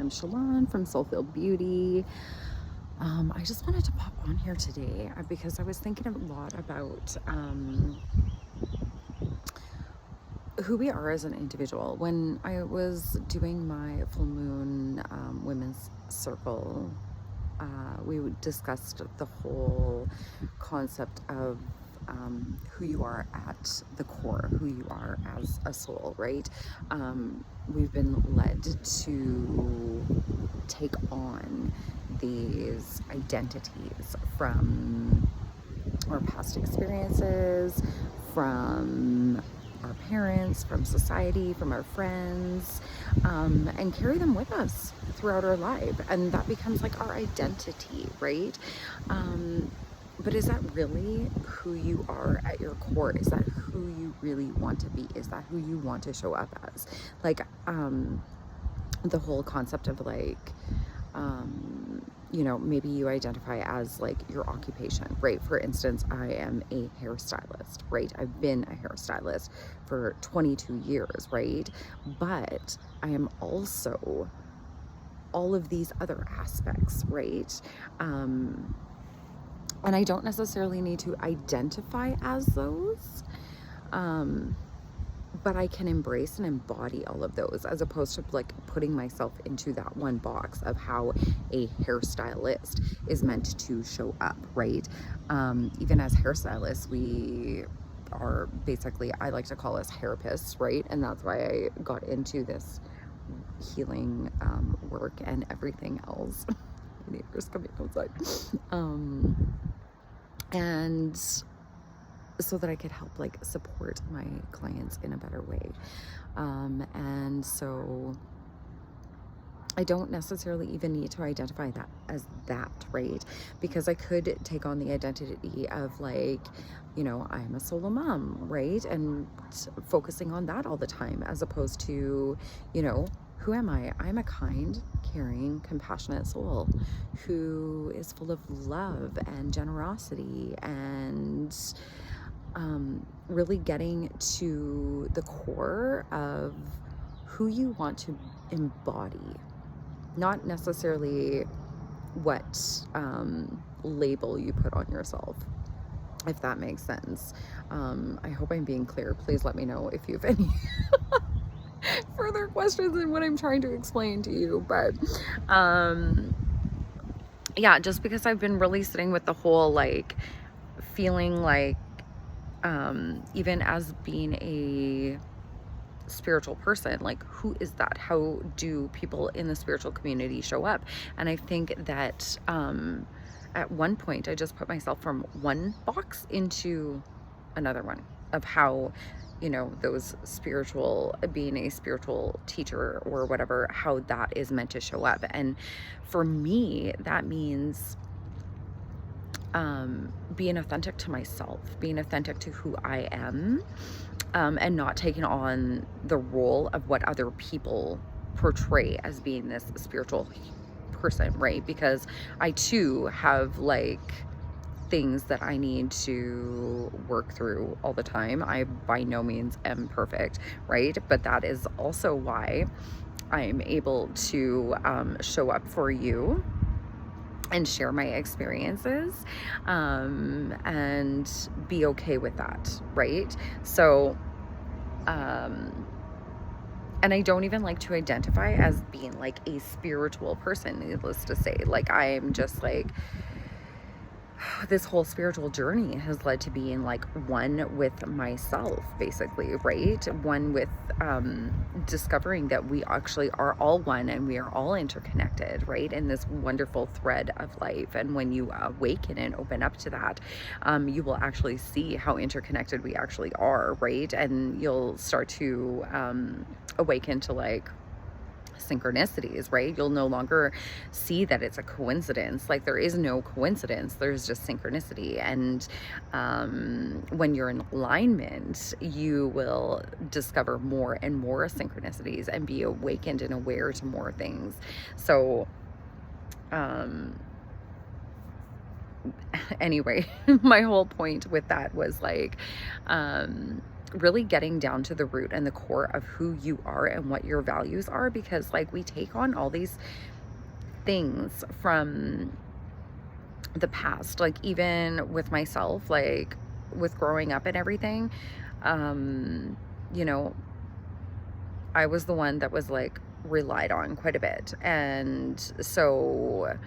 I'm Shalon from Soulfilled Beauty. I just wanted to pop on here today because I was thinking a lot about who we are as an individual. When I was doing my full moon women's circle, we discussed the whole concept of who you are at the core, who you are as a soul, right? We've been led to take on these identities from our past experiences, from our parents, from society, from our friends, and carry them with us throughout our life. And that becomes like our identity, right? But is that really who you are at your core? Is that who you really want to be? Is that who you want to show up as? Like, the whole concept of like, maybe you identify as like your occupation, right? For instance, I am a hairstylist, right? I've been a hairstylist for 22 years, right? But I am also all of these other aspects, right? And I don't necessarily need to identify as those. But I can embrace and embody all of those, as opposed to like putting myself into that one box of how a hairstylist is meant to show up, right? Even as hairstylists, we are basically, I like to call us therapists, right? And that's why I got into this healing work and everything else. Neighbors coming outside. And so that I could help like support my clients in a better way. And so I don't necessarily even need to identify that as that, right? Because I could take on the identity of like, I'm a solo mom, right? And focusing on that all the time, as opposed to, who am I? I'm a kind, caring, compassionate soul who is full of love and generosity and really getting to the core of who you want to embody, not necessarily what label you put on yourself, if that makes sense. I hope I'm being clear. Please let me know if you have any further questions in what I'm trying to explain to you. But yeah, just because I've been really sitting with the whole like feeling like even as being a spiritual person, like who is that? How do people in the spiritual community show up? And I think that at one point I just put myself from one box into another one of how, those spiritual, being a spiritual teacher or whatever, how that is meant to show up. And for me, that means being authentic to myself, being authentic to who I am, and not taking on the role of what other people portray as being this spiritual person, right? Because I too have like things that I need to work through all the time. I by no means am perfect, right? But that is also why I'm able to show up for you and share my experiences, and be okay with that, right? So, and I don't even like to identify as being like a spiritual person, needless to say. Like, I'm just like, this whole spiritual journey has led to being like one with myself, basically, right? One with discovering that we actually are all one and we are all interconnected, right? In this wonderful thread of life. And when you awaken and open up to that, you will actually see how interconnected we actually are, right? And you'll start to awaken to like synchronicities, right? You'll no longer see that it's a coincidence. Like, there is no coincidence, there's just synchronicity. And when you're in alignment, you will discover more and more synchronicities and be awakened and aware to more things. So anyway, my whole point with that was like really getting down to the root and the core of who you are and what your values are, because like we take on all these things from the past, like even with myself, like with growing up and everything, you know, I was the one that was like relied on quite a bit. And so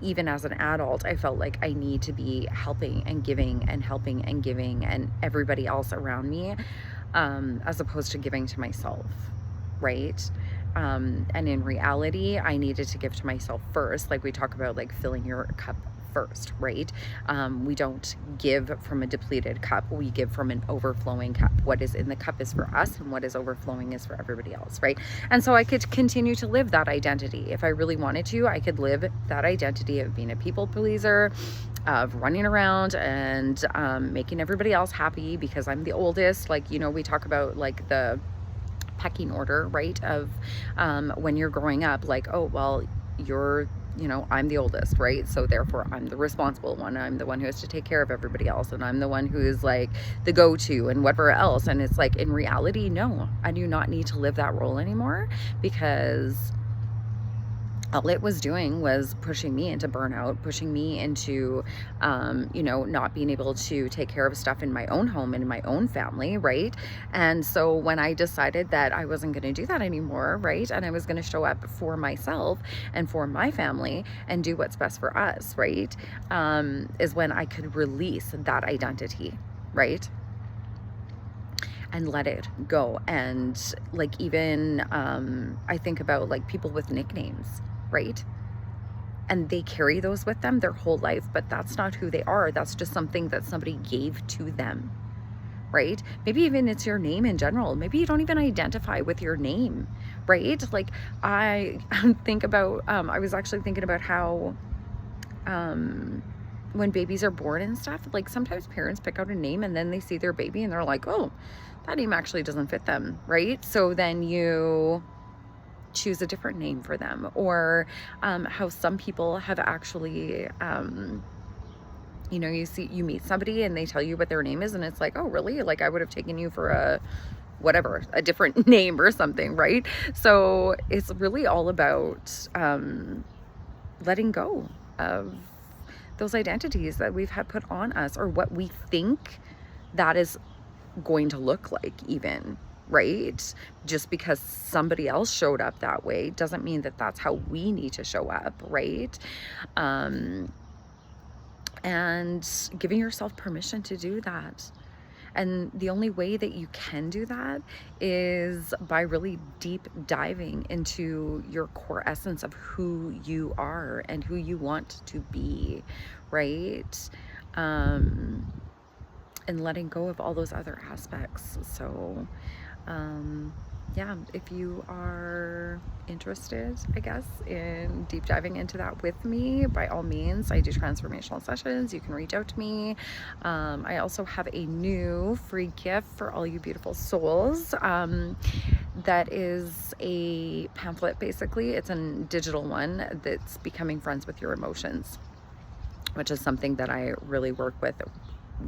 even as an adult, I felt like I need to be helping and giving and helping and giving and everybody else around me, as opposed to giving to myself, right? And in reality, I needed to give to myself first. Like we talk about, like filling your cup first, right? We don't give from a depleted cup. We give from an overflowing cup. What is in the cup is for us, and what is overflowing is for everybody else, right? And so I could continue to live that identity. If I really wanted to, I could live that identity of being a people pleaser, of running around and making everybody else happy because I'm the oldest. Like, you know, we talk about like the pecking order, right? Of when you're growing up, like, oh, well, you're, you know, I'm the oldest, right? So therefore I'm the responsible one. I'm the one who has to take care of everybody else. And I'm the one who is like the go-to and whatever else. And it's like, in reality, no, I do not need to live that role anymore, because all it was doing was pushing me into burnout, pushing me into, you know, not being able to take care of stuff in my own home and in my own family, right? And so when I decided that I wasn't going to do that anymore, right, and I was going to show up for myself and for my family and do what's best for us, right, is when I could release that identity, right? And let it go. And like even I think about like people with nicknames, right? And they carry those with them their whole life, but that's not who they are. That's just something that somebody gave to them, right? Maybe even it's your name in general. Maybe you don't even identify with your name, right? Like I think about, I was actually thinking about how when babies are born and stuff, like sometimes parents pick out a name and then they see their baby and they're like, oh, that name actually doesn't fit them, right? So then you choose a different name for them. Or how some people have actually, you know, you meet somebody and they tell you what their name is and it's like, oh, really? Like I would have taken you for a whatever, a different name or something, right? So it's really all about letting go of those identities that we've had put on us, or what we think that is going to look like, even, right? Just because somebody else showed up that way doesn't mean that that's how we need to show up, right? And giving yourself permission to do that. And the only way that you can do that is by really deep diving into your core essence of who you are and who you want to be, right? And letting go of all those other aspects. So, yeah, if you are interested, I guess, in deep diving into that with me, by all means, I do transformational sessions. You can reach out to me. I also have a new free gift for all you beautiful souls. That is a pamphlet, basically. It's a digital one that's becoming friends with your emotions, which is something that I really work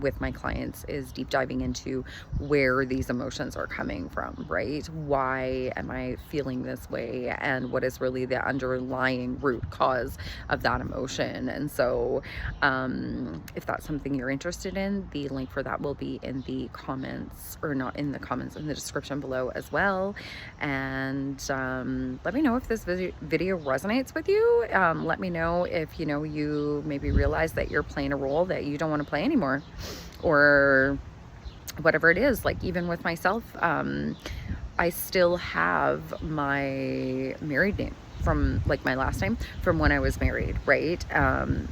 with my clients, is deep diving into where these emotions are coming from, right? Why am I feeling this way? And what is really the underlying root cause of that emotion? And so if that's something you're interested in, the link for that will be in the comments, or not in the comments, in the description below as well. And let me know if this video resonates with you. Let me know if, you know, you maybe realize that you're playing a role that you don't want to play anymore, or whatever it is. Like even with myself, I still have my married name from like my last name from when I was married, right? And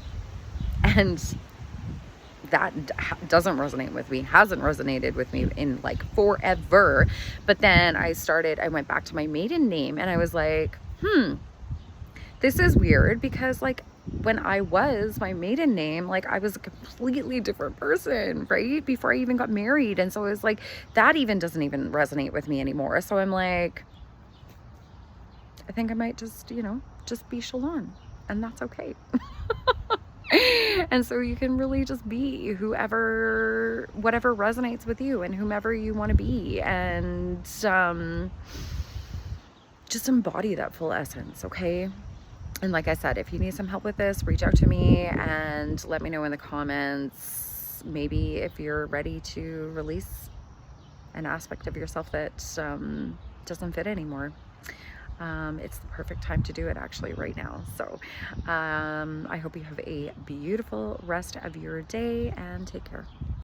that doesn't resonate with me, hasn't resonated with me in like forever. But then I went back to my maiden name and I was like, this is weird, because like when I was my maiden name, like I was a completely different person, right? Before I even got married. And so it was like, that even doesn't even resonate with me anymore. So I'm like, I think I might just, you know, just be Shalon, and that's okay. And so you can really just be whatever resonates with you and whomever you want to be, and just embody that full essence, okay? And like I said, if you need some help with this, reach out to me and let me know in the comments, maybe if you're ready to release an aspect of yourself that doesn't fit anymore. It's the perfect time to do it actually right now. So I hope you have a beautiful rest of your day, and take care.